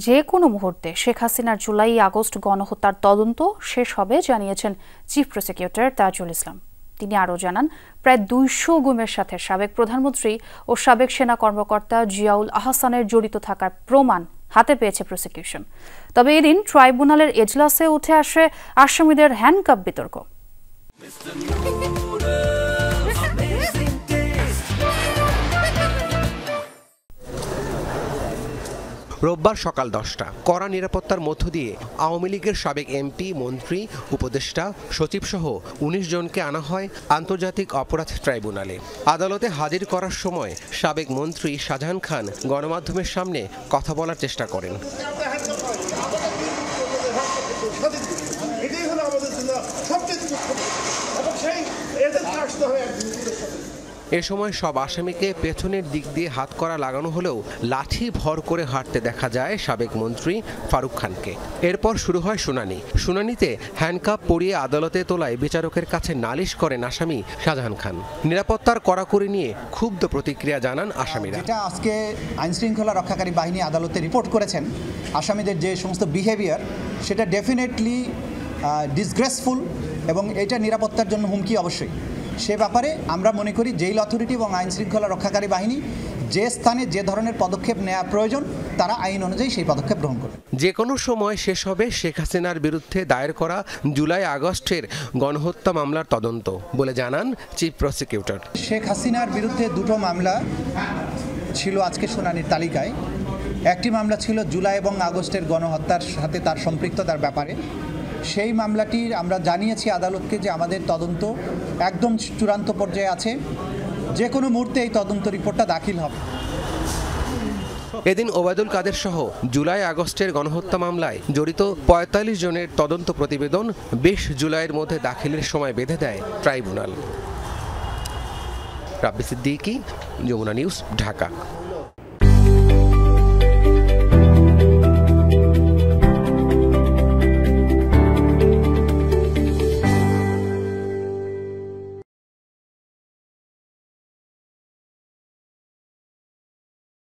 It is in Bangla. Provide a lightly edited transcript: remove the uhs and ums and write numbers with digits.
যে কোনো মুহূর্তে শেখ হাসিনার জুলাই আগস্ট গণহত্যার তদন্ত শেষ হবে জানিয়েছেন চিফ প্রসিকিউটর তাজুল ইসলাম। তিনি আরও জানান, প্রায় ২০০ গুমের সাথে সাবেক প্রধানমন্ত্রী ও সাবেক সেনা কর্মকর্তা জিয়াউল আহসানের জড়িত থাকার প্রমাণ হাতে পেয়েছে প্রসিকিউশন। তবে এদিন ট্রাইব্যুনালের এজলাসে উঠে আসে আসামিদের হ্যান্ডকাপ বিতর্ক। রোববার সকাল ১০টা কড়া নিরাপত্তার মধ্য দিয়ে আওয়ামী লীগের সাবেক এমপি, মন্ত্রী, উপদেষ্টা, সচিবসহ ১৯ জনকে আনা হয় আন্তর্জাতিক অপরাধ ট্রাইব্যুনালে। আদালতে হাজির করার সময় সাবেক মন্ত্রী শাহজাহান খান গণমাধ্যমের সামনে কথা বলার চেষ্টা করেন। এ সময় সব আসামিকে পেছনের দিক দিয়ে হাতকড়া লাগানো হলেও লাঠি ভর করে হাঁটতে দেখা যায় সাবেক মন্ত্রী ফারুক খানকে। এরপর শুরু হয় শুনানিতে হ্যান্ডকাপ পরিয়ে আদালতে তোলায় বিচারকের কাছে নালিশ করেন আসামি শাহজাহান খান। নিরাপত্তার কড়াকড়ি নিয়ে ক্ষুব্ধ প্রতিক্রিয়া জানান আসামিরা। এটা আজকে আইনশৃঙ্খলা রক্ষাকারী বাহিনী আদালতে রিপোর্ট করেছেন, আসামিদের যে সমস্ত বিহেভিয়ার সেটা ডেফিনেটলি ডিসগ্রেসফুল এবং এটা নিরাপত্তার জন্য হুমকি অবশ্যই। সে ব্যাপারে আমরা মনে করি জেল অথরিটি এবং আইনশৃঙ্খলা রক্ষাকারী বাহিনী যে স্থানে যে ধরনের পদক্ষেপ নেওয়া প্রয়োজন তারা আইন অনুযায়ী সেই পদক্ষেপ গ্রহণ করবে। যে কোনো সময় শেষ হবে শেখ হাসিনার বিরুদ্ধে দায়ের করা জুলাই আগস্টের গণহত্যা মামলার তদন্ত বলে জানান চিফ প্রসিকিউটর। শেখ হাসিনার বিরুদ্ধে দুটো মামলা ছিল আজকে শুনানির তালিকায়। একটি মামলা ছিল জুলাই এবং আগস্টের গণহত্যার সাথে তার সম্পৃক্ততার ব্যাপারে। সেই মামলাটির আমরা জানিয়েছি আদালতকে যে আমাদের তদন্ত একদম চূড়ান্ত পর্যায়ে আছে, যে কোনো মুহূর্তে এই তদন্ত রিপোর্টটা দাখিল হবে। এদিন ওবায়দুল কাদের সহ জুলাই আগস্টের গণহত্যা মামলায় জড়িত ৪৫ জনের তদন্ত প্রতিবেদন ২০ জুলাইয়ের মধ্যে দাখিলের সময় বেঁধে দেয় ট্রাইব্যুনাল। রাব্বি সিদ্দিকী, যমুনা নিউজ, ঢাকা।